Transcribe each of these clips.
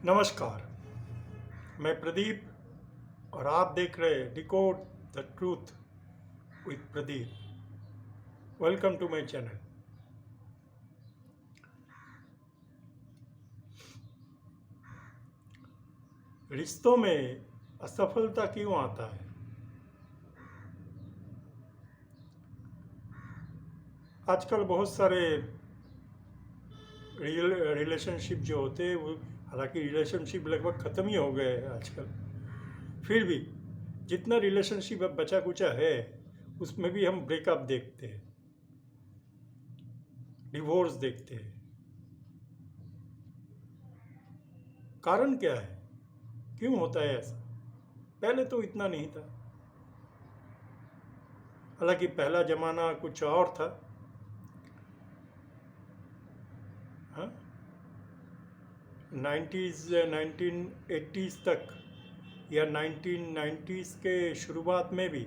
नमस्कार। मैं प्रदीप और आप देख रहे हैं decode the truth with Pradeep. Welcome to my channel. रिश्तों में असफलता क्यों आता है? आजकल बहुत सारे रिलेशनशिप जो होते हैं वो, हालांकि रिलेशनशिप लगभग ख़त्म ही हो गए हैं आजकल, फिर भी जितना रिलेशनशिप अब बचा कुचा है उसमें भी हम ब्रेकअप देखते हैं, डिवोर्स देखते हैं। कारण क्या है? क्यों होता है ऐसा? पहले तो इतना नहीं था। हालांकि पहला ज़माना कुछ और था। हाँ, 1980s तक या 1990s के शुरुआत में भी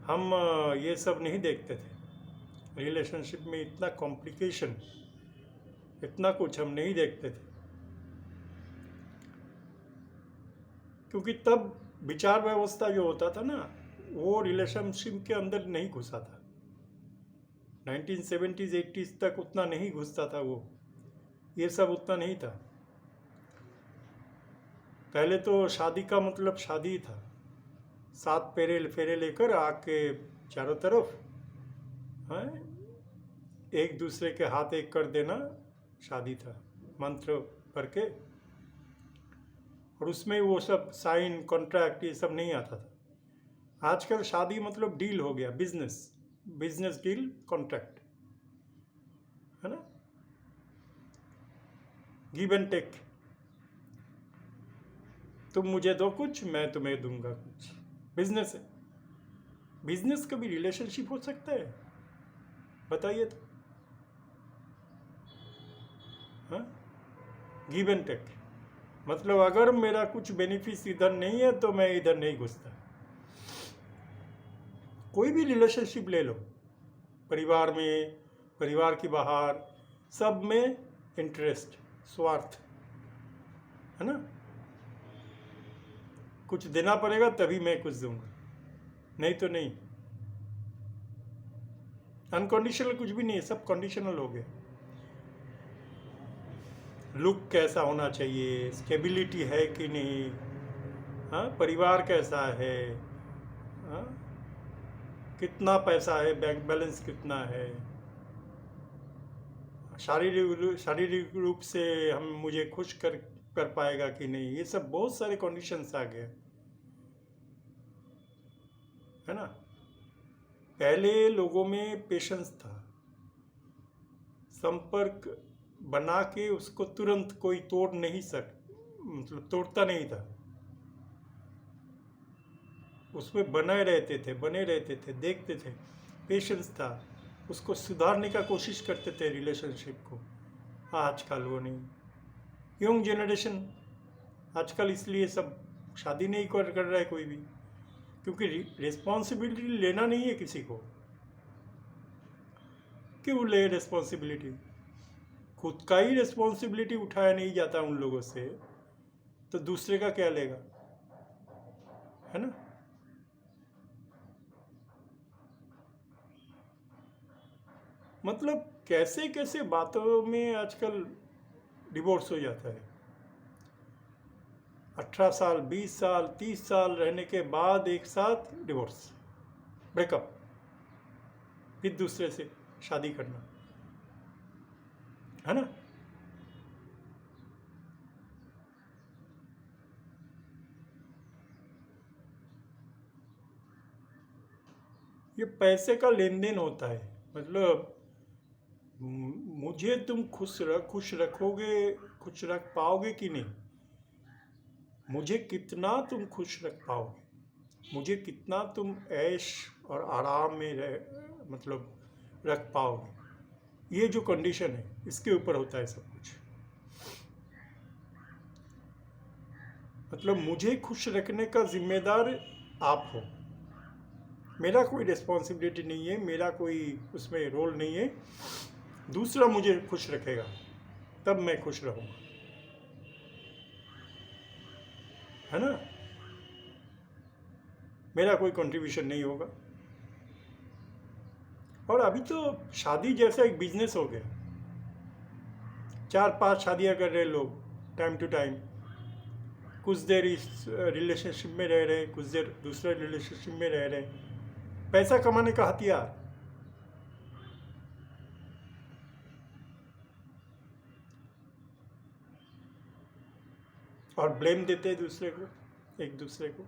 हम ये सब नहीं देखते थे। रिलेशनशिप में इतना कॉम्प्लिकेशन, इतना कुछ हम नहीं देखते थे, क्योंकि तब विचार व्यवस्था जो होता था ना, वो रिलेशनशिप के अंदर नहीं घुसा था। 1970s 80s तक उतना नहीं घुसता था वो, ये सब उतना नहीं था। पहले तो शादी का मतलब शादी था, 7 फेरे फेरे लेकर आके चारों तरफ, हाँ, एक दूसरे के हाथ एक कर देना शादी था, मंत्र पढ़ के। और उसमें वो सब साइन कॉन्ट्रैक्ट ये सब नहीं आता था। आजकल शादी मतलब डील हो गया, बिजनेस, बिजनेस डील कॉन्ट्रैक्ट, है ना, गिव एंड टेक। तुम मुझे दो कुछ, मैं तुम्हें दूंगा कुछ। बिजनेस है। बिजनेस कभी रिलेशनशिप हो सकता है? बताइए तो। हाँ, गिव एंड टेक मतलब अगर मेरा कुछ बेनिफिट इधर नहीं है तो मैं इधर नहीं घुसता। कोई भी रिलेशनशिप ले लो, परिवार में, परिवार के बाहर, सब में इंटरेस्ट, स्वार्थ, है ना। कुछ देना पड़ेगा तभी मैं कुछ दूंगा, नहीं तो नहीं। अनकंडीशनल कुछ भी नहीं है, सब कंडीशनल हो गया। लुक कैसा होना चाहिए, स्टेबिलिटी है कि नहीं, हाँ, परिवार कैसा है, हाँ, कितना पैसा है, बैंक बैलेंस कितना है, शारीरिक रूप से हम मुझे खुश कर पाएगा कि नहीं, ये सब बहुत सारे कंडीशंस आ गए, है ना। पहले लोगों में पेशेंस था, संपर्क बना के उसको तुरंत कोई तोड़ नहीं मतलब तोड़ता नहीं था, उसमें बने रहते थे, देखते थे, पेशेंस था, उसको सुधारने का कोशिश करते थे रिलेशनशिप को। आजकल वो नहीं। यंग जनरेशन आजकल इसलिए सब शादी नहीं कर रहा है कोई भी, क्योंकि रिस्पॉन्सिबिलिटी लेना नहीं है किसी को। क्यों ले रिस्पॉन्सिबिलिटी? खुद का ही रिस्पॉन्सिबिलिटी उठाया नहीं जाता उन लोगों से, तो दूसरे का क्या लेगा, है ना। मतलब कैसे कैसे बातों में आजकल डिवोर्स हो जाता है। 18 साल, 20 साल, 30 साल रहने के बाद एक साथ डिवोर्स, ब्रेकअप, फिर दूसरे से शादी करना, है ना। ये पैसे का लेन देन होता है। मतलब मुझे तुम खुश रखोगे, खुश रख पाओगे कि नहीं, मुझे कितना तुम खुश रख पाओगे, मुझे कितना तुम ऐश और आराम में मतलब रख पाओगे, ये जो कंडीशन है इसके ऊपर होता है सब कुछ। मतलब मुझे खुश रखने का जिम्मेदार आप हो, मेरा कोई रिस्पॉन्सिबिलिटी नहीं है, मेरा कोई उसमें रोल नहीं है। दूसरा मुझे खुश रखेगा तब मैं खुश रहूँगा। है ना, मेरा कोई कंट्रीब्यूशन नहीं होगा। और अभी तो शादी जैसा एक बिजनेस हो गया, 4-5 शादियां कर रहे लोग टाइम टू टाइम, कुछ देर इस रिलेशनशिप में रह रहे, कुछ देर दूसरे रिलेशनशिप में रह रहे, पैसा कमाने का हथियार। और ब्लेम देते हैं दूसरे को, एक दूसरे को।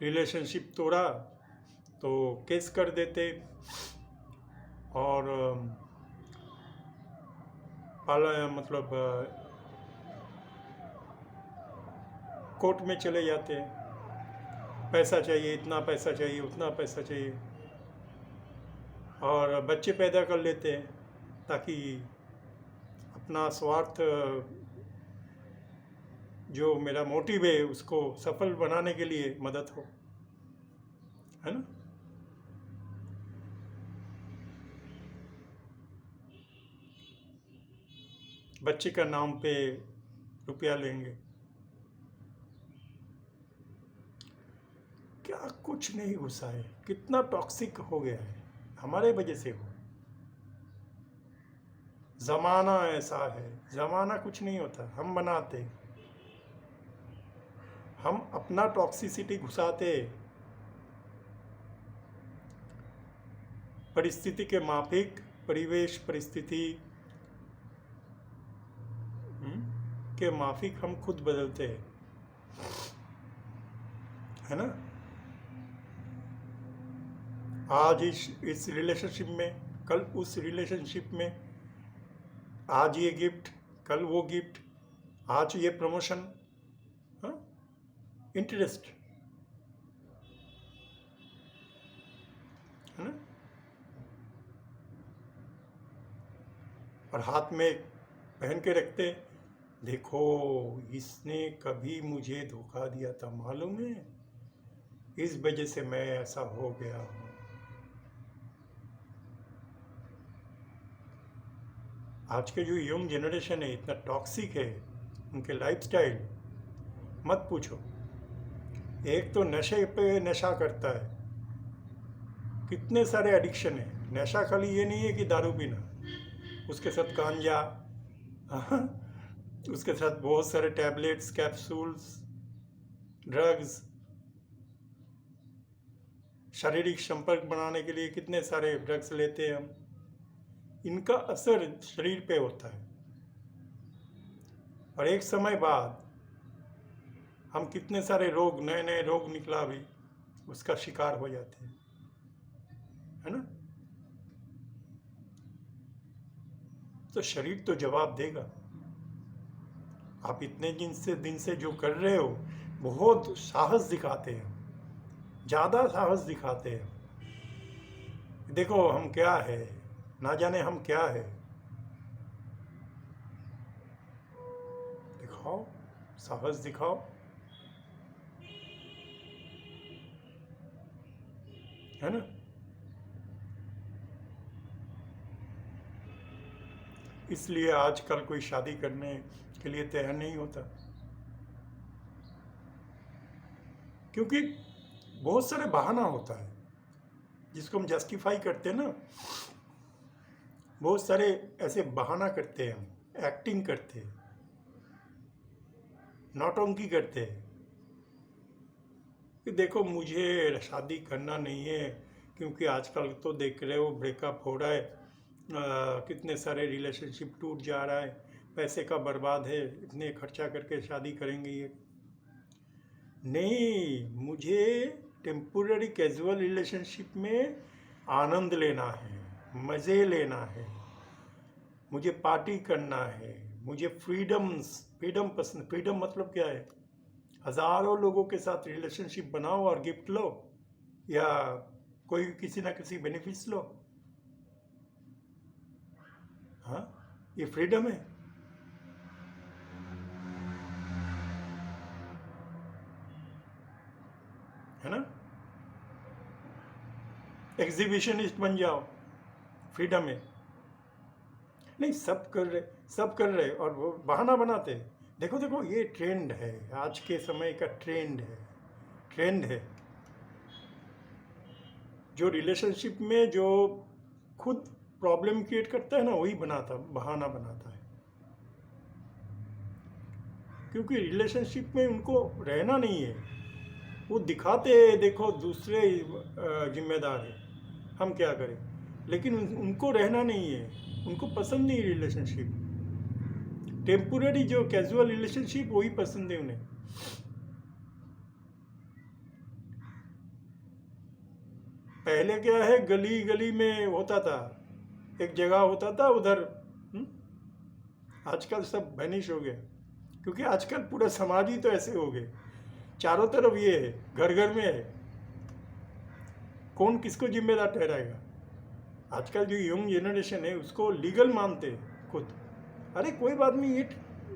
रिलेशनशिप तोड़ा तो केस कर देते, और मतलब कोर्ट में चले जाते हैं, पैसा चाहिए, इतना पैसा चाहिए, उतना पैसा चाहिए, और बच्चे पैदा कर लेते हैं ताकि अपना स्वार्थ, जो मेरा मोटिव है उसको सफल बनाने के लिए मदद हो, है ना। बच्चे का नाम पे रुपया लेंगे, क्या कुछ नहीं घुसा है, कितना टॉक्सिक हो गया है, हमारे वजह से हो। जमाना ऐसा है, जमाना कुछ नहीं होता, हम बनाते, हम अपना टॉक्सिसिटी घुसाते, परिस्थिति के माफिक, परिवेश परिस्थिति के माफिक हम खुद बदलते हैं, है ना। आज इस रिलेशनशिप में, कल उस रिलेशनशिप में, आज ये गिफ्ट, कल वो गिफ्ट, आज ये प्रमोशन, इंटरेस्ट, है ना। और हाथ में पहन के रखते, देखो इसने कभी मुझे धोखा दिया था, मालूम है, इस वजह से मैं ऐसा हो गया हूँ। आज के जो यंग जनरेशन है इतना टॉक्सिक है, उनके लाइफस्टाइल मत पूछो। एक तो नशे पे नशा करता है, कितने सारे एडिक्शन है। नशा खाली ये नहीं है कि दारू पीना, उसके साथ गांजा, उसके साथ बहुत सारे टैबलेट्स, कैप्सूल्स, ड्रग्स, शारीरिक संपर्क बनाने के लिए कितने सारे ड्रग्स लेते हैं हम, इनका असर शरीर पे होता है, और एक समय बाद हम कितने सारे रोग, नए नए रोग निकला भी, उसका शिकार हो जाते हैं, है ना। तो शरीर तो जवाब देगा। आप इतने दिन से जो कर रहे हो, बहुत साहस दिखाते हैं, ज़्यादा साहस दिखाते हैं। देखो हम क्या है, ना जाने हम क्या है, दिखाओ, साहस दिखाओ, है ना। इसलिए आजकल कोई शादी करने के लिए तैयार नहीं होता, क्योंकि बहुत सारे बहाना होता है जिसको हम जस्टिफाई करते हैं ना, बहुत सारे ऐसे बहाना करते हैं, हम एक्टिंग करते हैं, नौटंकी करते हैं कि देखो मुझे शादी करना नहीं है, क्योंकि आजकल तो देख रहे हो ब्रेकअप हो रहा है, कितने सारे रिलेशनशिप टूट जा रहा है, पैसे का बर्बाद है, इतने खर्चा करके शादी करेंगे ये नहीं। मुझे टेम्पोररी कैजुअल रिलेशनशिप में आनंद लेना है, मज़े लेना है, मुझे पार्टी करना है, मुझे फ्रीडम पसंद। फ्रीडम मतलब क्या है, हज़ारों लोगों के साथ रिलेशनशिप बनाओ और गिफ्ट लो, या कोई किसी ना किसी बेनिफिट्स लो, हाँ, ये फ्रीडम है ना। एग्जीबिशनिस्ट बन जाओ, फ्रीडम है। नहीं, सब कर रहे और वो बहाना बनाते हैं। देखो देखो, ये ट्रेंड है, आज के समय का ट्रेंड है। जो रिलेशनशिप में जो खुद प्रॉब्लम क्रिएट करता है ना, वही बहाना बनाता है। क्योंकि रिलेशनशिप में उनको रहना नहीं है, वो दिखाते हैं देखो दूसरे जिम्मेदार है, हम क्या करें, लेकिन उनको रहना नहीं है, उनको पसंद नहीं रिलेशनशिप। टेम्पोररी जो कैजुअल रिलेशनशिप वही पसंद है उन्हें। पहले क्या है, गली गली में होता था, एक जगह होता था उधर। आजकल सब वैनिश हो गया, क्योंकि आजकल पूरा समाज ही तो ऐसे हो गए, चारों तरफ ये है, घर घर में है, कौन किसको जिम्मेदार ठहराएगा। आजकल जो यंग जनरेशन है उसको लीगल मानते हैं खुद। अरे कोई बात नहीं, ये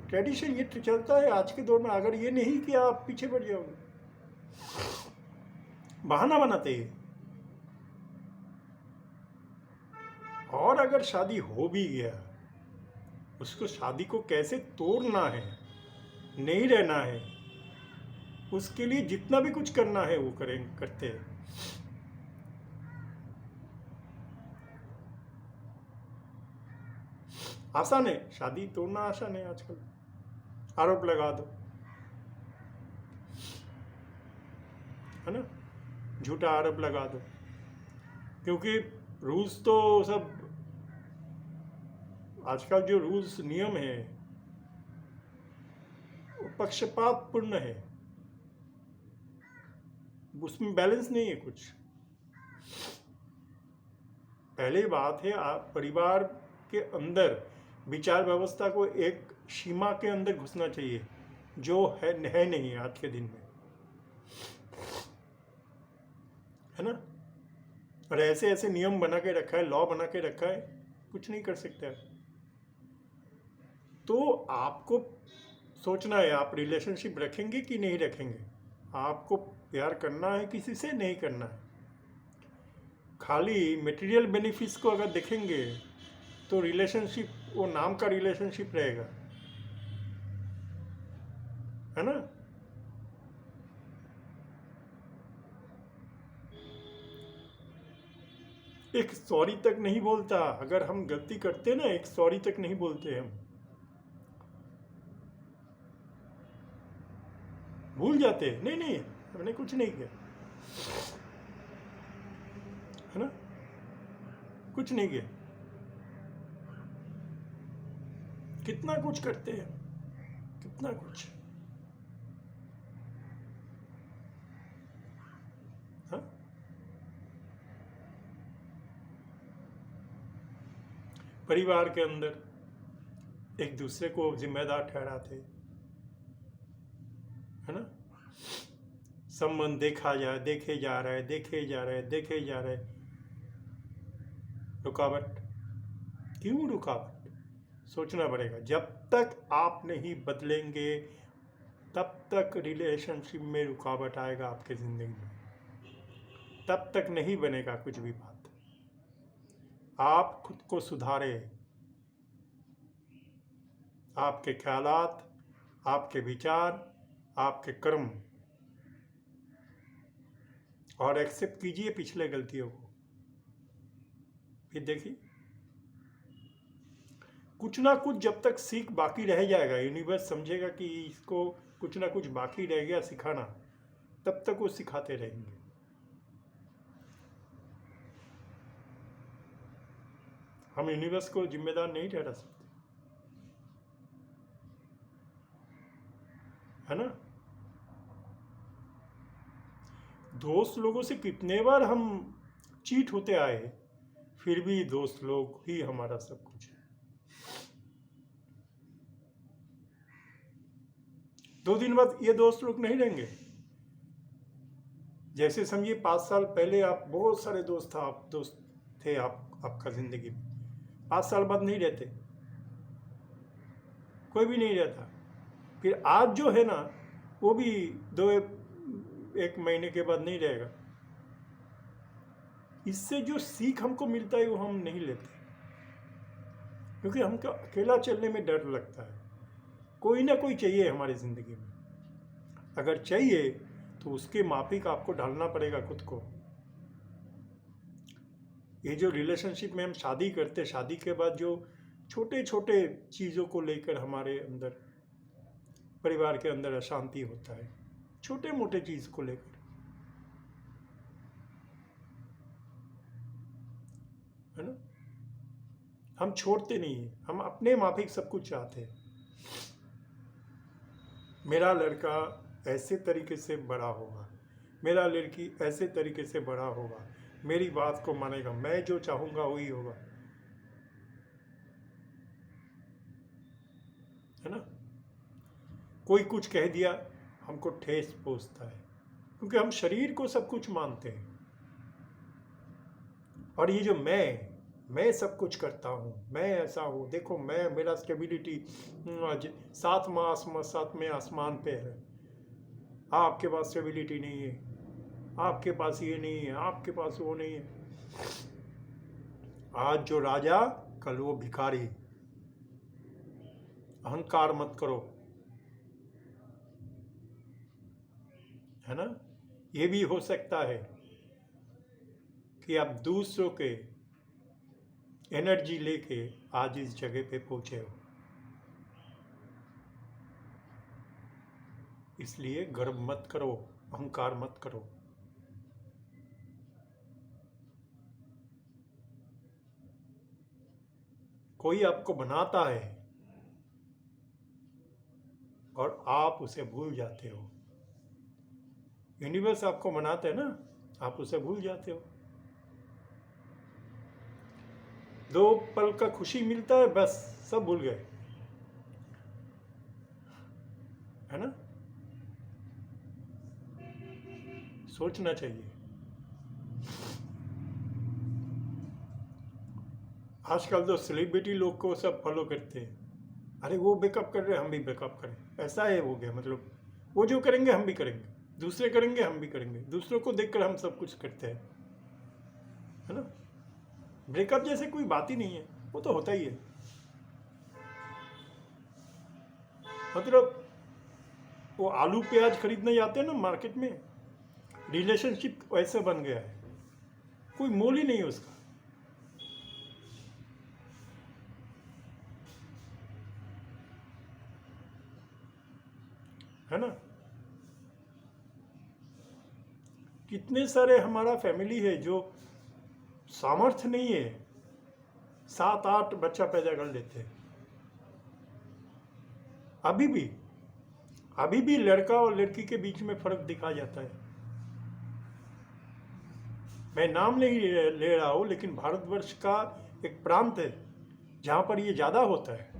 ट्रेडिशन ये चलता है आज के दौर में, अगर ये नहीं किया आप पीछे पड़ जाओगे, बहाना बनाते हैं। और अगर शादी हो भी गया, उसको शादी को कैसे तोड़ना है, नहीं रहना है, उसके लिए जितना भी कुछ करना है वो करते हैं। आसान है, शादी तोड़ना आसान है आजकल, आरोप लगा दो, है ना, झूठा आरोप लगा दो। क्योंकि रूल्स तो सब आजकल जो रूल्स नियम है वो पक्षपातपूर्ण है, उसमें बैलेंस नहीं है कुछ। पहली बात है, आप परिवार के अंदर विचार व्यवस्था को एक सीमा के अंदर घुसना चाहिए, जो है नहीं आज के दिन में, है ना। और ऐसे ऐसे नियम बना के रखा है, लॉ बना के रखा है, कुछ नहीं कर सकते। तो आपको सोचना है, आप रिलेशनशिप रखेंगे कि नहीं रखेंगे, आपको प्यार करना है किसी से, नहीं करना है। खाली मटेरियल बेनिफिट्स को अगर देखेंगे तो रिलेशनशिप वो नाम का रिलेशनशिप रहेगा, है ना। एक सॉरी तक नहीं बोलता, अगर हम गलती करते ना, एक सॉरी तक नहीं बोलते, हम भूल जाते हैं, नहीं नहीं हमने कुछ नहीं किया, है ना, कुछ नहीं किया। कितना कुछ करते हैं, कितना कुछ, हाँ। परिवार के अंदर एक दूसरे को जिम्मेदार ठहराते, है ना। संबंध देखे जा रहे, रुकावट, क्यों रुकावट, सोचना पड़ेगा। जब तक आप नहीं बदलेंगे तब तक रिलेशनशिप में रुकावट आएगा आपके ज़िंदगी में, तब तक नहीं बनेगा कुछ भी बात। आप खुद को सुधारें, आपके ख्यालात, आपके विचार, आपके कर्म, और एक्सेप्ट कीजिए पिछले गलतियों को। फिर देखिए, कुछ ना कुछ जब तक सीख बाकी रह जाएगा, यूनिवर्स समझेगा कि इसको कुछ ना कुछ बाकी रह गया सिखाना, तब तक वो सिखाते रहेंगे। हम यूनिवर्स को जिम्मेदार नहीं ठहरा सकते, है ना। दोस्त लोगों से कितने बार हम चीट होते आए, फिर भी दोस्त लोग ही हमारा सब कुछ है। 2 दिन बाद ये दोस्त लोग नहीं रहेंगे। जैसे समझिए 5 साल पहले आप बहुत सारे दोस्त थे आपका जिंदगी में, 5 साल बाद नहीं रहते, कोई भी नहीं रहता। फिर आज जो है ना, वो भी 1 महीने के बाद नहीं रहेगा। इससे जो सीख हमको मिलता है वो हम नहीं लेते, क्योंकि हमको अकेला चलने में डर लगता है। कोई ना कोई चाहिए हमारी ज़िंदगी में। अगर चाहिए तो उसके माफिक आपको ढालना पड़ेगा खुद को। ये जो रिलेशनशिप में हम शादी करते, शादी के बाद जो छोटे छोटे चीज़ों को लेकर हमारे अंदर, परिवार के अंदर अशांति होता है, छोटे मोटे चीज़ को लेकर, है ना, हम छोड़ते नहीं हैं, हम अपने माफिक सब कुछ चाहते हैं। मेरा लड़का ऐसे तरीके से बड़ा होगा, मेरा लड़की ऐसे तरीके से बड़ा होगा, मेरी बात को मानेगा, मैं जो चाहूँगा वही होगा, है ना। कोई कुछ कह दिया हमको ठेस पहुँचता है, क्योंकि हम शरीर को सब कुछ मानते हैं। और ये जो मैं सब कुछ करता हूँ, मैं ऐसा हूँ, देखो मैं, मेरा स्टेबिलिटी 7वें आसमान पे है, आपके पास स्टेबिलिटी नहीं है, आपके पास ये नहीं है, आपके पास वो नहीं है। आज जो राजा कल वो भिखारी। अहंकार मत करो, है ना। ये भी हो सकता है कि आप दूसरों के एनर्जी लेके आज इस जगह पे पहुंचे हो, इसलिए गर्व मत करो, अहंकार मत करो। कोई आपको बनाता है और आप उसे भूल जाते हो। यूनिवर्स आपको बनाता है ना, आप उसे भूल जाते हो। 2 पल का खुशी मिलता है, बस सब भूल गए, है ना। सोचना चाहिए। आजकल तो सेलिब्रिटी लोग को सब फॉलो करते हैं, अरे वो बैकअप कर रहे हैं हम भी बैकअप करें, ऐसा है हो गया। मतलब वो जो करेंगे हम भी करेंगे, दूसरे करेंगे हम भी करेंगे, दूसरों को देखकर हम सब कुछ करते हैं, है ना। ब्रेकअप जैसे कोई बात ही नहीं है, वो तो होता ही है। मतलब वो आलू प्याज खरीदने जाते हैं ना मार्केट में, रिलेशनशिप वैसे बन गया है, कोई मोल ही नहीं है उसका, है ना। कितने सारे हमारा फैमिली है जो सामर्थ्य नहीं है, 7-8 बच्चा पैदा कर लेते हैं। अभी भी लड़का और लड़की के बीच में फर्क दिखा जाता है। मैं नाम नहीं ले रहा हूँ, लेकिन भारतवर्ष का एक प्रांत है जहाँ पर ये ज़्यादा होता है।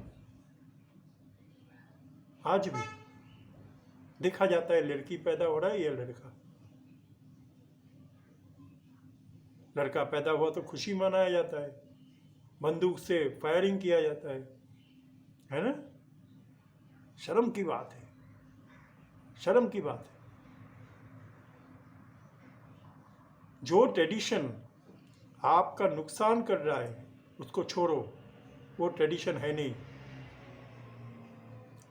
आज भी देखा जाता है लड़की पैदा हो रहा है या लड़का पैदा हुआ तो खुशी मनाया जाता है, बंदूक से फायरिंग किया जाता है ना। शर्म की बात है, शर्म की बात है। जो ट्रेडिशन आपका नुकसान कर रहा है उसको छोड़ो, वो ट्रेडिशन है नहीं।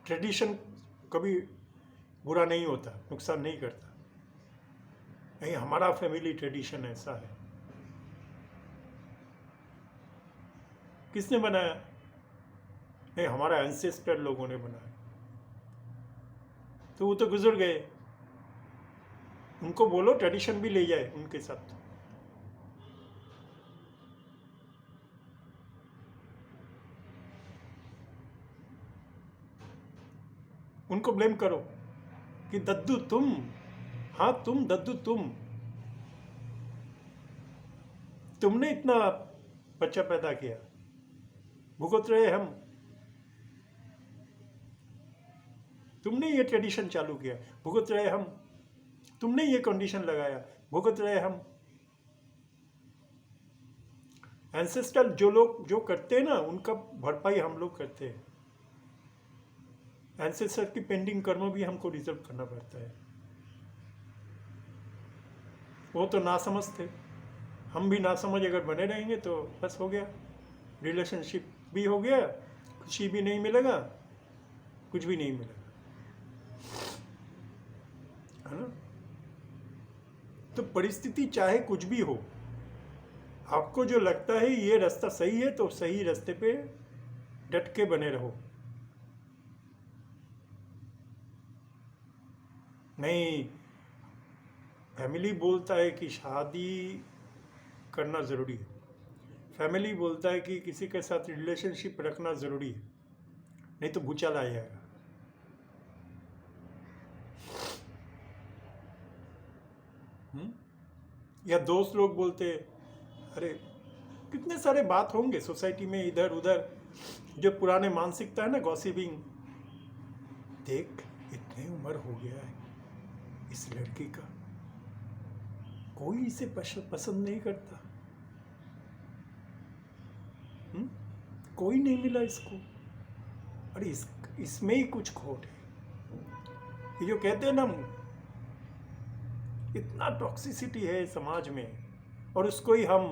ट्रेडिशन कभी बुरा नहीं होता, नुकसान नहीं करता। नहीं, हमारा फैमिली ट्रेडिशन ऐसा है। किसने बनाया? नहीं, हमारा एंसेस्टर लोगों ने बनाया, तो वो तो गुजर गए, उनको बोलो ट्रेडिशन भी ले जाए उनके साथ। उनको ब्लेम करो कि दद्दू तुम, हाँ तुम दद्दू, तुमने इतना बच्चा पैदा किया, भुगत रहे हम, तुमने ये ट्रेडिशन चालू किया, भुगत रहे हम, तुमने ये कंडीशन लगाया, भुगत रहे हम। एंसेस्टर जो लोग जो करते हैं ना, उनका भरपाई हम लोग करते हैं। एंसेस्टर की पेंडिंग कर्म भी हमको रिजर्व करना पड़ता है। वो तो नासमझ थे, हम भी नासमझ अगर बने रहेंगे तो बस हो गया, रिलेशनशिप भी हो गया, खुशी भी नहीं मिलेगा, कुछ भी नहीं मिलेगा, है ना। तो परिस्थिति चाहे कुछ भी हो, आपको जो लगता है ये रास्ता सही है तो सही रास्ते पे डट के बने रहो। नहीं, फैमिली बोलता है कि शादी करना ज़रूरी है, फैमिली बोलता है कि किसी के साथ रिलेशनशिप रखना ज़रूरी है, नहीं तो भूचाल आ जाएगा। या दोस्त लोग बोलते, अरे कितने सारे बात होंगे सोसाइटी में इधर उधर, जो पुराने मानसिकता है ना, गॉसिपिंग, देख इतने उम्र हो गया है इस लड़की का, कोई इसे पसंद नहीं करता, कोई नहीं मिला इसको, अरे इसमें ही कुछ खोट है। ये जो कहते हैं ना, इतना टॉक्सिसिटी है समाज में, और उसको ही हम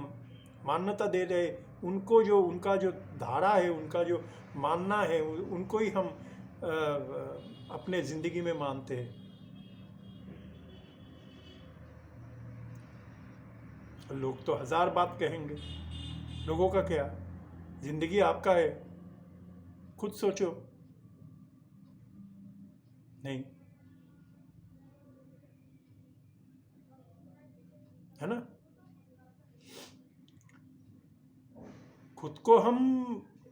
मान्यता दे रहे, उनको जो उनका जो धारा है, उनका जो मानना है, उनको ही हम अपने ज़िंदगी में मानते हैं। लोग तो हज़ार बात कहेंगे, लोगों का क्या, ज़िंदगी आपका है, खुद सोचो। नहीं, है ना। खुद को हम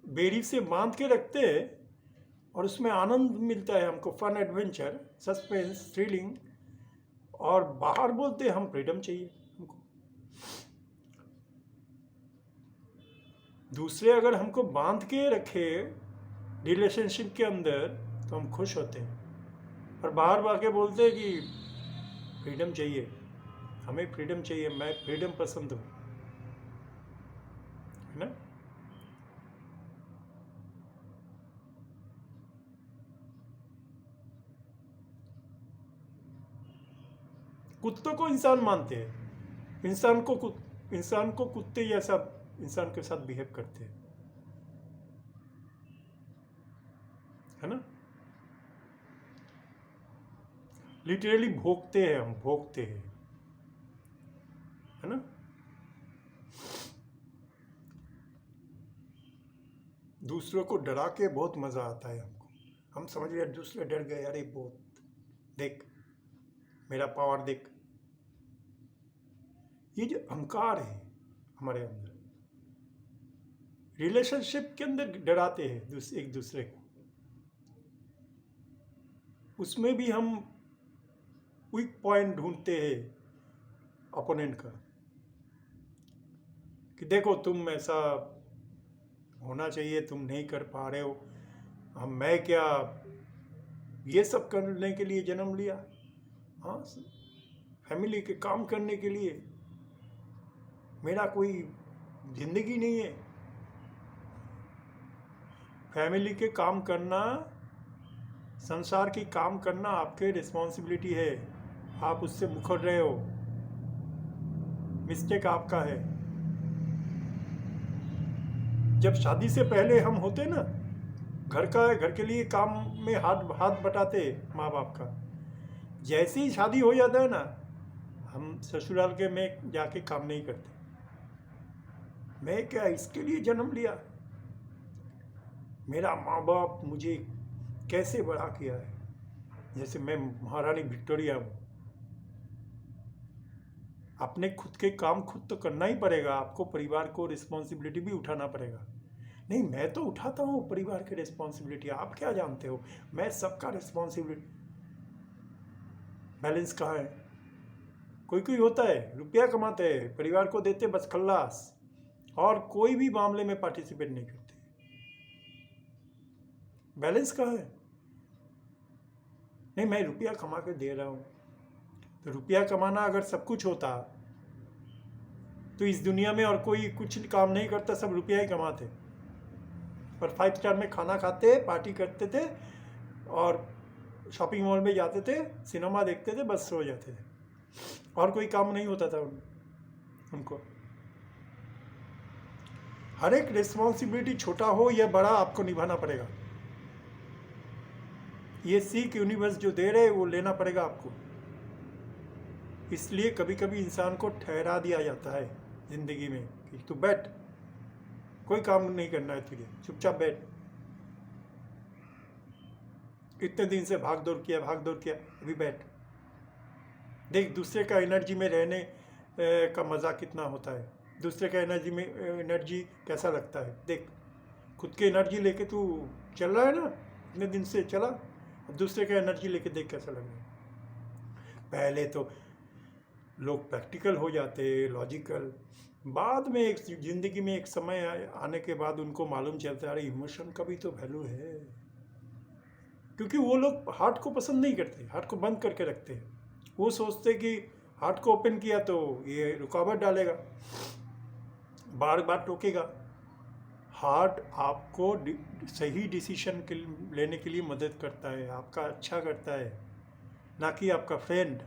बेड़ी से बांध के रखते हैं और उसमें आनंद मिलता है हमको, फन, एडवेंचर, सस्पेंस, थ्रिलिंग, और बाहर बोलते हैं हम फ्रीडम चाहिए हमको। दूसरे अगर हमको बांध के रखे रिलेशनशिप के अंदर तो हम खुश होते हैं, और बाहर आके बोलते हैं कि फ्रीडम चाहिए, हमें फ्रीडम चाहिए, मैं फ्रीडम पसंद हूँ, है ना। कुत्तों को इंसान मानते हैं, इंसान को कुत्ते जैसा इंसान के साथ बिहेव करते हैं, है ना। लिटरली भोगते हैं, हम भोगते हैं, है ना। दूसरों को डरा के बहुत मज़ा आता है हमको, हम समझ रहे दूसरे डर गए, अरे बहुत, देख मेरा पावर देख, ये जो अहंकार है हमारे अंदर, रिलेशनशिप के अंदर डराते हैं एक दूसरे को, उसमें भी हम वीक पॉइंट ढूंढते हैं अपोनेंट का, कि देखो तुम ऐसा होना चाहिए, तुम नहीं कर पा रहे हो, मैं क्या ये सब करने के लिए जन्म लिया, हाँ, फैमिली के काम करने के लिए, मेरा कोई जिंदगी नहीं है। फैमिली के काम करना, संसार की काम करना आपके रिस्पॉन्सिबिलिटी है, आप उससे मुकर रहे हो, मिस्टेक आपका है। जब शादी से पहले हम होते ना, घर के लिए काम में हाथ बटाते माँ बाप का, जैसे ही शादी हो जाता है ना, हम ससुराल के में जाके काम नहीं करते, मैं क्या इसके लिए जन्म लिया, मेरा माँ बाप मुझे कैसे बड़ा किया है, जैसे मैं महारानी विक्टोरिया हूँ। अपने खुद के काम खुद तो करना ही पड़ेगा, आपको परिवार को रिस्पॉन्सिबिलिटी भी उठाना पड़ेगा। नहीं, मैं तो उठाता हूँ परिवार की रिस्पॉन्सिबिलिटी, आप क्या जानते हो, मैं सबका रिस्पॉन्सिबिलिटी। बैलेंस कहाँ है। कोई कोई होता है रुपया कमाते हैं, परिवार को देते बस खल्लास, और कोई भी मामले में पार्टिसिपेट नहीं करते। बैलेंस कहाँ है। नहीं, मैं रुपया कमा के दे रहा हूँ, तो रुपया कमाना अगर सब कुछ होता तो इस दुनिया में और कोई कुछ काम नहीं करता, सब रुपया ही कमाते, और 5 स्टार में खाना खाते, पार्टी करते थे, और शॉपिंग मॉल में जाते थे, सिनेमा देखते थे, बस सो जाते थे, और कोई काम नहीं होता था उनको। हर एक रिस्पॉन्सिबिलिटी छोटा हो या बड़ा आपको निभाना पड़ेगा। ये सीख यूनिवर्स जो दे रहे वो लेना पड़ेगा आपको। इसलिए कभी कभी इंसान को ठहरा दिया जाता है जिंदगी में कि तू बैठ, कोई काम नहीं करना है तुझे, चुपचाप बैठ। इतने दिन से भाग दौड़ किया, अभी बैठ, देख दूसरे का एनर्जी में रहने का मज़ा कितना होता है, दूसरे का एनर्जी कैसा लगता है। देख, खुद की एनर्जी लेके तू चल रहा है ना, इतने दिन से चला, अब दूसरे का एनर्जी लेके देख कैसा लग रहा है। पहले तो लोग प्रैक्टिकल हो जाते, लॉजिकल, बाद में एक ज़िंदगी में एक समय आने के बाद उनको मालूम चलता है अरे इमोशन का भी तो वैल्यू है। क्योंकि वो लोग हार्ट को पसंद नहीं करते, हार्ट को बंद करके रखते हैं। वो सोचते कि हार्ट को ओपन किया तो ये रुकावट डालेगा, बार बार टोकेगा। हार्ट आपको सही डिसीजन लेने के लिए मदद करता है, आपका अच्छा करता है, ना कि आपका फ्रेंड।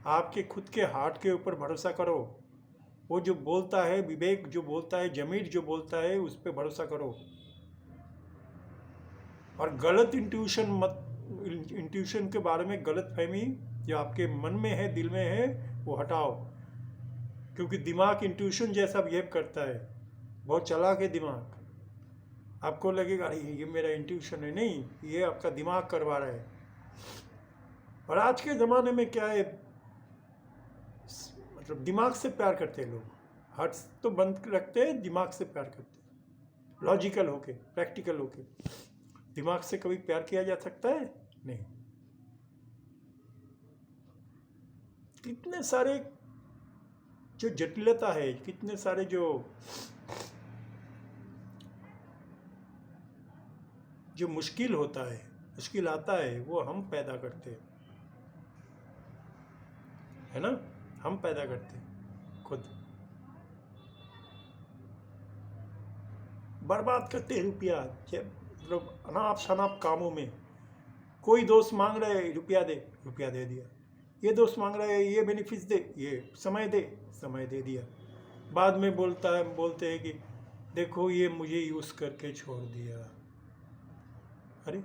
आपके खुद के हार्ट के ऊपर भरोसा करो। वो जो बोलता है, विवेक जो बोलता है, जमीर जो बोलता है, उस पर भरोसा करो। और गलत इंट्यूशन के बारे में गलत फहमी जो आपके मन में है, दिल में है, वो हटाओ। क्योंकि दिमाग इंट्यूशन जैसा बिहेव करता है, बहुत चालाक है दिमाग। आपको लगेगा अरे ये मेरा इंट्यूशन है, नहीं, ये आपका दिमाग करवा रहा है। और आज के ज़माने में क्या है, मतलब दिमाग से प्यार करते हैं लोग, हार्ट तो बंद रखते हैं, दिमाग से प्यार करते हैं। लॉजिकल होके, प्रैक्टिकल होके। दिमाग से कभी प्यार किया जा सकता है? नहीं। कितने सारे जो जटिलता है, कितने सारे जो मुश्किल होता है, मुश्किल आता है, वो हम पैदा करते हैं, है ना? हम पैदा करते हैं खुद, बर्बाद करते हैं रुपया, मतलब अनाप शनाप कामों में। कोई दोस्त मांग रहा है रुपया दे दिया। ये दोस्त मांग रहा है ये बेनिफिट्स दे, ये समय दे दिया। बाद में बोलते हैं कि देखो ये मुझे यूज़ करके छोड़ दिया। अरे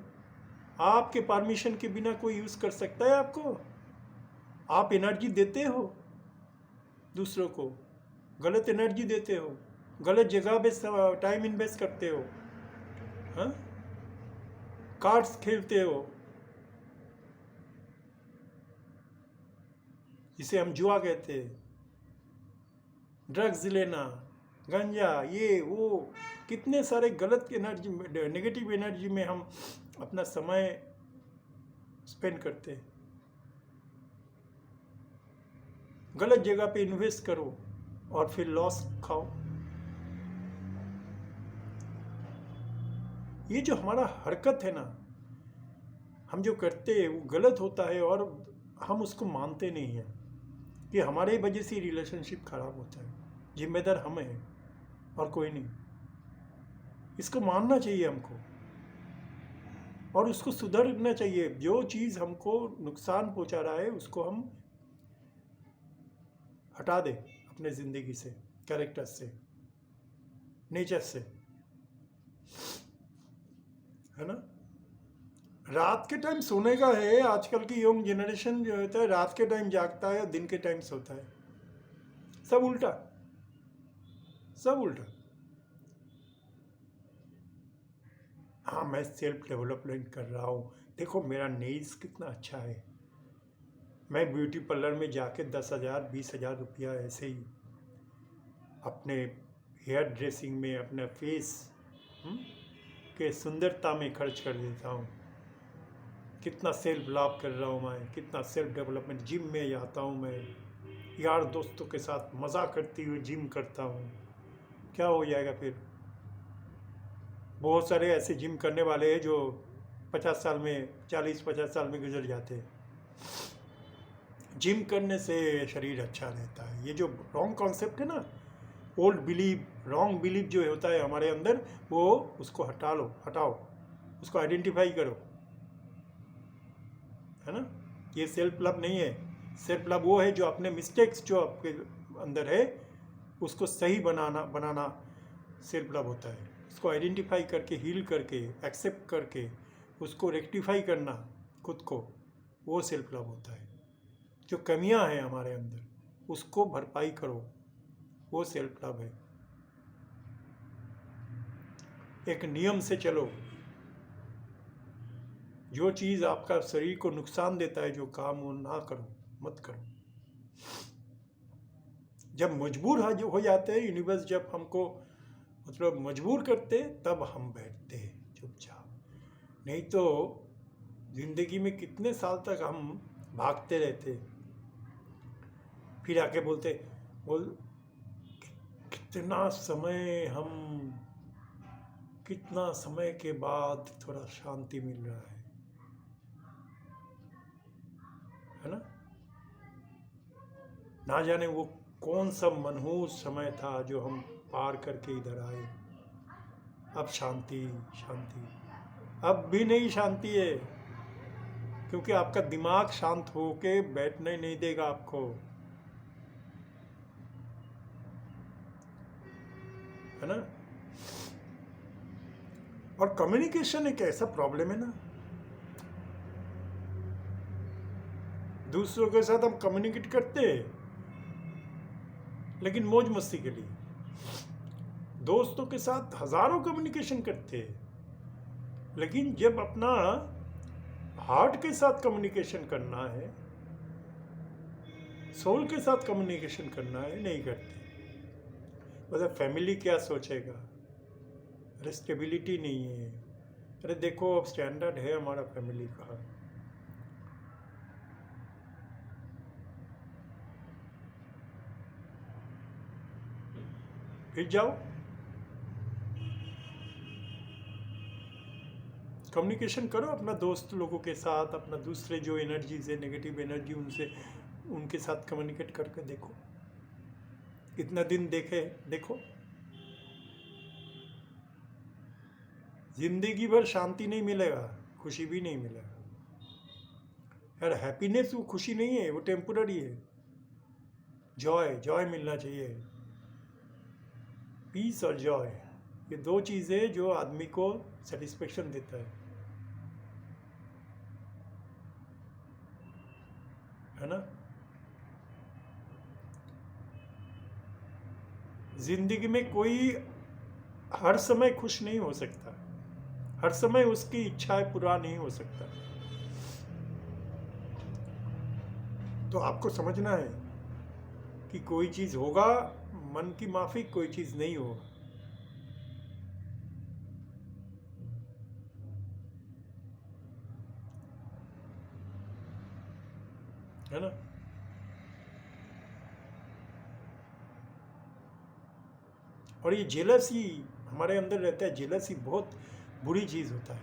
आपके परमिशन के बिना कोई यूज़ कर सकता है आपको? आप एनर्जी देते हो दूसरों को, गलत एनर्जी देते हो, गलत जगह पे टाइम इन्वेस्ट करते हो, हाँ, कार्ड्स खेलते हो, जिसे हम जुआ कहते हैं, ड्रग्स लेना, गंजा, ये वो, कितने सारे गलत एनर्जी, नेगेटिव एनर्जी में हम अपना समय स्पेंड करते हैं। गलत जगह पे इन्वेस्ट करो और फिर लॉस खाओ। ये जो हमारा हरकत है ना, हम जो करते हैं वो गलत होता है और हम उसको मानते नहीं हैं कि हमारे वजह से रिलेशनशिप खराब होता है। जिम्मेदार हम हैं और कोई नहीं। इसको मानना चाहिए हमको और उसको सुधरना चाहिए। जो चीज़ हमको नुकसान पहुंचा रहा है उसको हम हटा दें अपने ज़िंदगी से, कैरेक्टर से, नेचर से, है ना? रात के टाइम सोने का है। आजकल की यंग जनरेशन जो होता है रात के टाइम जागता है और दिन के टाइम सोता है। सब उल्टा। हाँ, मैं सेल्फ डेवलपमेंट कर रहा हूँ, देखो मेरा नेल्स कितना अच्छा है। मैं ब्यूटी पार्लर में जाके 10,000 20,000 रुपया ऐसे ही अपने हेयर ड्रेसिंग में, अपने फेस के सुंदरता में खर्च कर देता हूँ। कितना सेल्फ लव कर रहा हूँ मैं, कितना सेल्फ डेवलपमेंट। जिम में जाता हूँ मैं, यार दोस्तों के साथ मज़ा करती हुए जिम करता हूँ। क्या हो जाएगा फिर? बहुत सारे ऐसे जिम करने वाले हैं जो 50 साल में, 40-50 साल में गुजर जाते हैं। जिम करने से शरीर अच्छा रहता है। ये जो रॉन्ग कॉन्सेप्ट है ना, ओल्ड बिलीव, रॉन्ग बिलीव जो होता है हमारे अंदर, वो उसको हटाओ, उसको आइडेंटिफाई करो, है ना? ये सेल्फ लव नहीं है। सेल्फ लव वो है जो अपने मिस्टेक्स जो आपके अंदर है उसको सही बनाना सेल्फ लव होता है। उसको आइडेंटिफाई करके, हील करके, एक्सेप्ट करके, उसको रेक्टिफाई करना खुद को, वो सेल्फ लव होता है। जो कमियां हैं हमारे अंदर उसको भरपाई करो, वो सेल्फ लव है। एक नियम से चलो, जो चीज़ आपका शरीर को नुकसान देता है, जो काम वो ना करो, मत करो। जब मजबूर हो जाते हैं, यूनिवर्स जब हमको मतलब मजबूर करते, तब हम बैठते हैं चुपचाप। नहीं तो जिंदगी में कितने साल तक हम भागते रहते, फिर आके बोल कितना समय के बाद थोड़ा शांति मिल रहा है ना। ना जाने वो कौन सा मनहूस समय था जो हम पार करके इधर आए। अब शांति शांति, अब भी नहीं शांति है, क्योंकि आपका दिमाग शांत होके बैठने नहीं देगा आपको, है ना। और कम्युनिकेशन एक ऐसा प्रॉब्लम है ना, दूसरों के साथ हम कम्युनिकेट करते हैं लेकिन मौज मस्ती के लिए, दोस्तों के साथ हजारों कम्युनिकेशन करते हैं, लेकिन जब अपना हार्ट के साथ कम्युनिकेशन करना है, सोल के साथ कम्युनिकेशन करना है, नहीं करते। मतलब फैमिली क्या सोचेगा, अरे स्टेबिलिटी नहीं है, अरे देखो अब स्टैंडर्ड है हमारा फैमिली का, फिर जाओ कम्युनिकेशन करो अपना दोस्त लोगों के साथ, अपना दूसरे जो एनर्जीज है, नेगेटिव एनर्जी, उनके साथ कम्युनिकेट करके देखो। इतना दिन देखो, जिंदगी भर शांति नहीं मिलेगा, खुशी भी नहीं मिलेगा। यार हैप्पीनेस वो खुशी नहीं है, वो टेम्पोररी है। जॉय मिलना चाहिए, पीस और जॉय, ये दो चीज़ें जो आदमी को सेटिस्फेक्शन देता है ना। जिंदगी में कोई हर समय खुश नहीं हो सकता, हर समय उसकी इच्छाएं पूरा नहीं हो सकता। तो आपको समझना है कि कोई चीज होगा मन की माफिक, कोई चीज नहीं होगा, है ना। और ये जेलसी हमारे अंदर रहता है, जेलसी बहुत बुरी चीज होता है।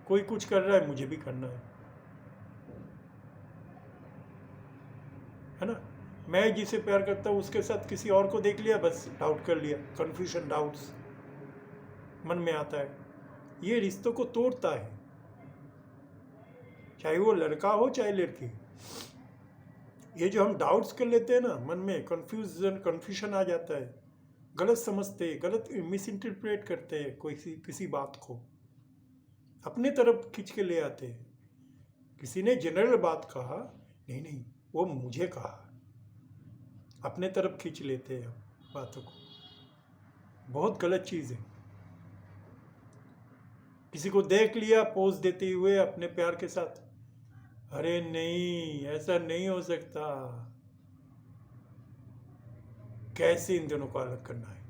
कोई कुछ कर रहा है, मुझे भी करना है ना। मैं जिसे प्यार करता हूँ उसके साथ किसी और को देख लिया, बस डाउट कर लिया, कन्फ्यूजन, डाउट्स मन में आता है। ये रिश्तों को तोड़ता है, चाहे वो लड़का हो चाहे लड़की। ये जो हम डाउट्स कर लेते हैं ना, मन में कन्फ्यूजन आ जाता है, गलत समझते, गलत मिस इंटरप्रेट करते हैं किसी बात को, अपने तरफ खींच के ले आते हैं। किसी ने जनरल बात कहा, नहीं वो मुझे कहा, अपने तरफ खींच लेते हैं बातों को, बहुत गलत चीज़ है। किसी को देख लिया पोज देते हुए अपने प्यार के साथ, अरे नहीं ऐसा नहीं हो सकता, कैसे इन दोनों को अलग करना है।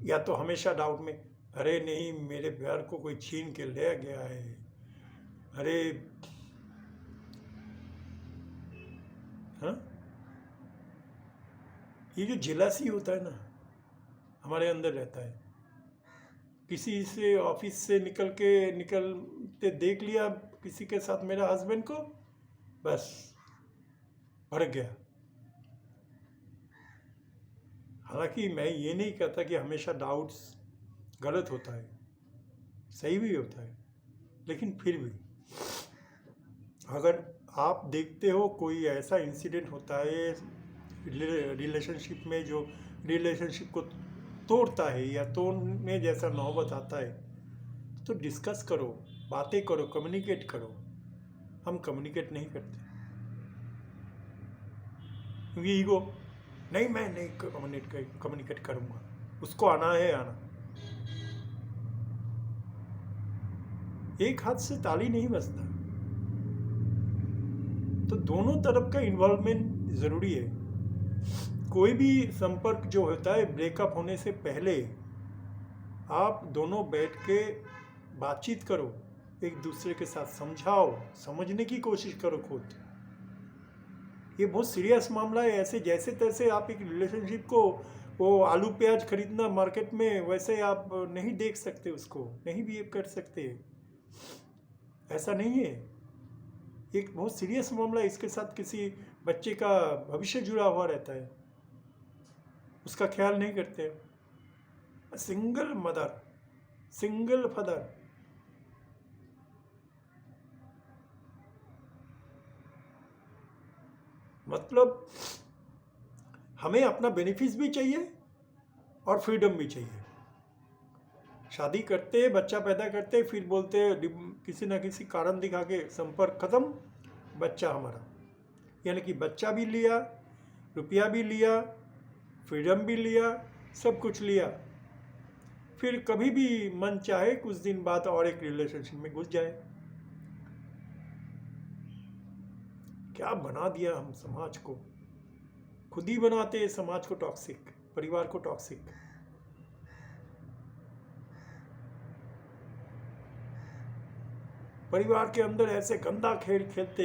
या तो हमेशा डाउट में, अरे नहीं मेरे प्यार को कोई छीन के ले गया है, अरे हाँ। ये जो जेलसी होता है ना, हमारे अंदर रहता है। किसी से ऑफिस से निकलते देख लिया किसी के साथ मेरा हस्बैंड को, बस भड़क गया। हालांकि मैं ये नहीं कहता कि हमेशा डाउट्स गलत होता है, सही भी होता है, लेकिन फिर भी अगर आप देखते हो कोई ऐसा इंसिडेंट होता है रिलेशनशिप में जो रिलेशनशिप को तोड़ता है या तोड़ने जैसा नौबत आता है तो डिस्कस करो, बातें करो, कम्युनिकेट करो। हम कम्युनिकेट नहीं करते क्योंकि ईगो, नहीं मैं नहीं कम्युनिकेट करूँगा, उसको आना है आना। एक हाथ से ताली नहीं बजता, तो दोनों तरफ का इन्वॉल्वमेंट ज़रूरी है। कोई भी संपर्क जो होता है ब्रेकअप होने से पहले आप दोनों बैठ के बातचीत करो, एक दूसरे के साथ समझाओ, समझने की कोशिश करो खुद। ये बहुत सीरियस मामला है। ऐसे जैसे तैसे आप एक रिलेशनशिप को, वो आलू प्याज खरीदना मार्केट में, वैसे आप नहीं देख सकते, उसको नहीं बिहेव कर सकते। ऐसा नहीं है, एक बहुत सीरियस मामला है। इसके साथ किसी बच्चे का भविष्य जुड़ा हुआ रहता है, उसका ख्याल नहीं करते। सिंगल मदर, सिंगल फादर, मतलब हमें अपना बेनिफिट्स भी चाहिए और फ्रीडम भी चाहिए। शादी करते, बच्चा पैदा करते, फिर बोलते किसी ना किसी कारण दिखा के संपर्क खत्म, बच्चा हमारा। यानी कि बच्चा भी लिया, रुपया भी लिया, फ्रीडम भी लिया, सब कुछ लिया, फिर कभी भी मन चाहे कुछ दिन बाद और एक रिलेशनशिप में घुस जाए। क्या बना दिया हम समाज को, खुद ही बनाते हैं समाज को टॉक्सिक, परिवार को टॉक्सिक। परिवार के अंदर ऐसे गंदा खेल खेलते,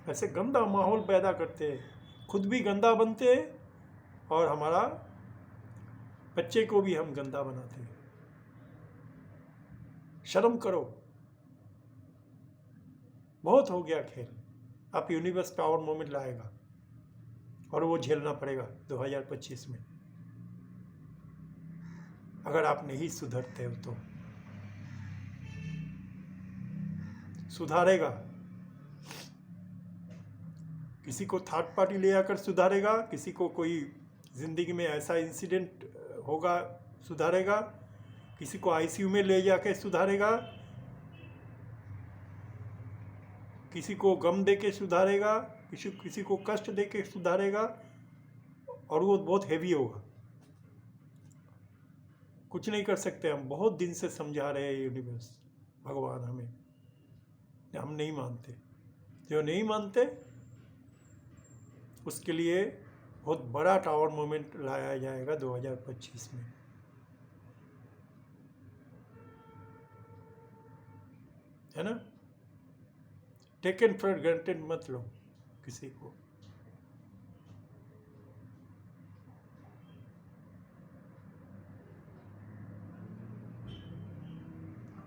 ऐसे गंदा माहौल पैदा करते, खुद भी गंदा बनते और हमारा बच्चे को भी हम गंदा बनाते। शर्म करो, बहुत हो गया खेल। आप यूनिवर्स पावर मोमेंट लाएगा और वो झेलना पड़ेगा 2025 में, अगर आप नहीं सुधरते हो तो। सुधारेगा, किसी को थर्ड पार्टी ले आकर सुधारेगा, किसी को कोई जिंदगी में ऐसा इंसिडेंट होगा सुधारेगा, किसी को आईसीयू में ले जाके सुधारेगा, किसी को गम दे के सुधारेगा, किसी को कष्ट दे के सुधारेगा, और वो बहुत हैवी होगा। कुछ नहीं कर सकते हम, बहुत दिन से समझा रहे हैं यूनिवर्स, भगवान हमें, हम नहीं मानते। जो नहीं मानते उसके लिए बहुत बड़ा टावर मोमेंट लाया जाएगा 2025 में, है ना। टेकन फॉर ग्रांटेड मत लो किसी को।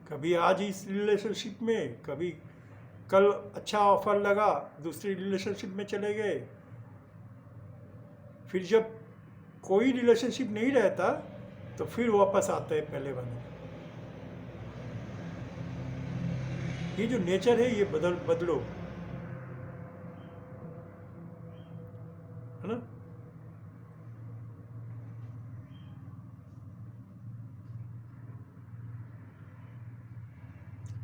कभी आज इस रिलेशनशिप में, कभी कल अच्छा ऑफर लगा, दूसरी रिलेशनशिप में चले गए, फिर जब कोई रिलेशनशिप नहीं रहता तो फिर वापस आते हैं पहले वाले। ये जो नेचर है ये बदलो, है ना।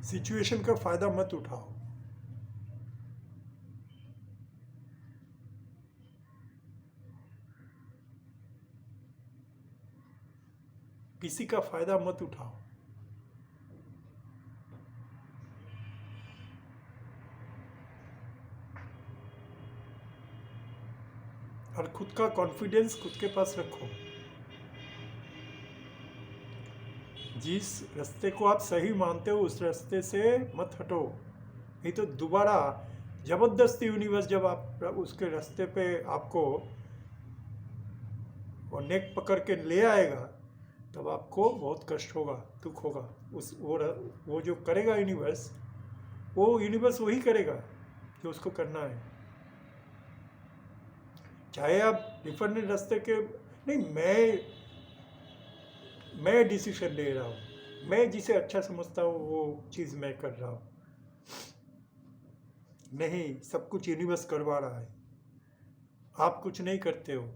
सिचुएशन का फायदा मत उठाओ, किसी का फायदा मत उठाओ। और खुद का कॉन्फिडेंस खुद के पास रखो। जिस रास्ते को आप सही मानते हो उस रास्ते से मत हटो, नहीं तो दोबारा जबरदस्ती यूनिवर्स जब आप उसके रास्ते पे आपको वो नेक पकड़ के ले आएगा तब आपको बहुत कष्ट होगा, दुख होगा। वो जो करेगा यूनिवर्स, वो यूनिवर्स वही करेगा जो उसको करना है। चाहे आप डिफरेंट रास्ते के, नहीं मैं डिसीजन ले रहा हूँ, मैं जिसे अच्छा समझता हूँ वो चीज़ मैं कर रहा हूँ, नहीं सब कुछ यूनिवर्स करवा रहा है, आप कुछ नहीं करते हो।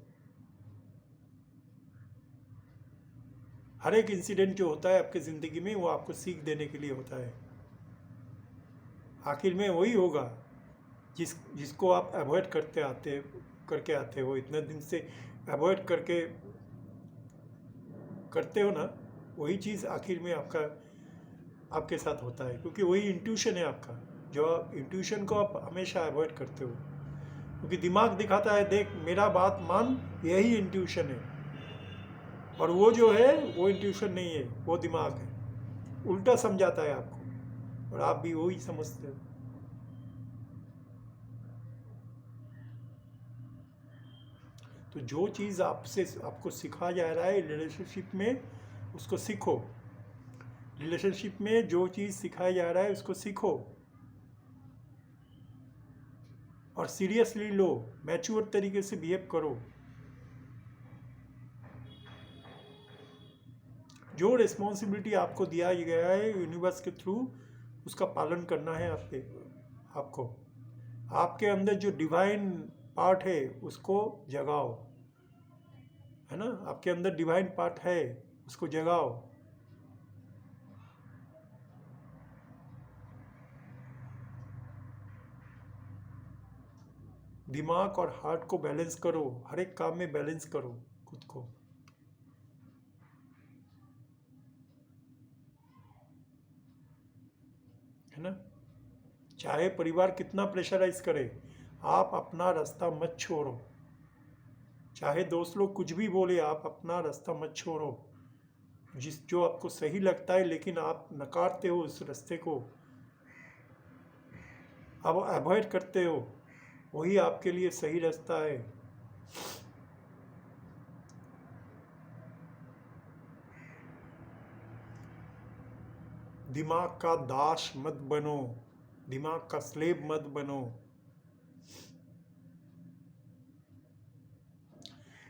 हर एक इंसिडेंट जो होता है आपकी ज़िंदगी में वो आपको सीख देने के लिए होता है। आखिर में वही होगा जिसको आप अवॉइड करके आते हो, इतने दिन से अवॉइड करते हो ना, वही चीज़ आखिर में आपके साथ होता है, क्योंकि वही इंट्यूशन है आपका, जो इंट्यूशन को आप हमेशा अवॉइड करते हो, क्योंकि दिमाग दिखाता है देख मेरा बात मान, यही इंट्यूशन है, और वो जो है वो इंट्यूशन नहीं है, वो दिमाग है, उल्टा समझाता है आपको, और आप भी वही समझते हो। तो जो चीज़ आपको सिखाया जा रहा है रिलेशनशिप में, उसको सीखो। रिलेशनशिप में जो चीज़ सिखाया जा रहा है उसको सीखो और सीरियसली लो, मैच्योर तरीके से बिहेव करो। जो रिस्पॉन्सिबिलिटी आपको दिया गया है यूनिवर्स के थ्रू, उसका पालन करना है आपको। आपके अंदर जो डिवाइन पार्ट है उसको जगाओ, है ना, आपके अंदर डिवाइन पार्ट है उसको जगाओ। दिमाग और हार्ट को बैलेंस करो, हर एक काम में बैलेंस करो खुद को, है ना। चाहे परिवार कितना प्रेशराइज करे, आप अपना रास्ता मत छोड़ो। चाहे दोस्त लोग कुछ भी बोले, आप अपना रास्ता मत छोड़ो। जो आपको सही लगता है लेकिन आप नकारते हो उस रास्ते को, आप अवॉइड करते हो, वही आपके लिए सही रास्ता है। दिमाग का दास मत बनो, दिमाग का स्लेव मत बनो।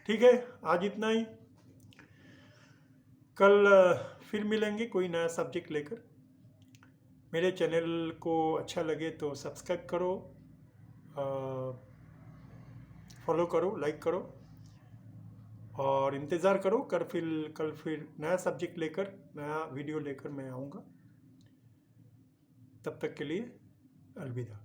ठीक है, आज इतना ही। कल फिर मिलेंगे कोई नया सब्जेक्ट लेकर। मेरे चैनल को अच्छा लगे तो सब्सक्राइब करो, फॉलो करो, लाइक करो, और इंतज़ार करो कल फिर नया सब्जेक्ट लेकर, नया वीडियो लेकर मैं आऊँगा। तब तक के लिए अलविदा।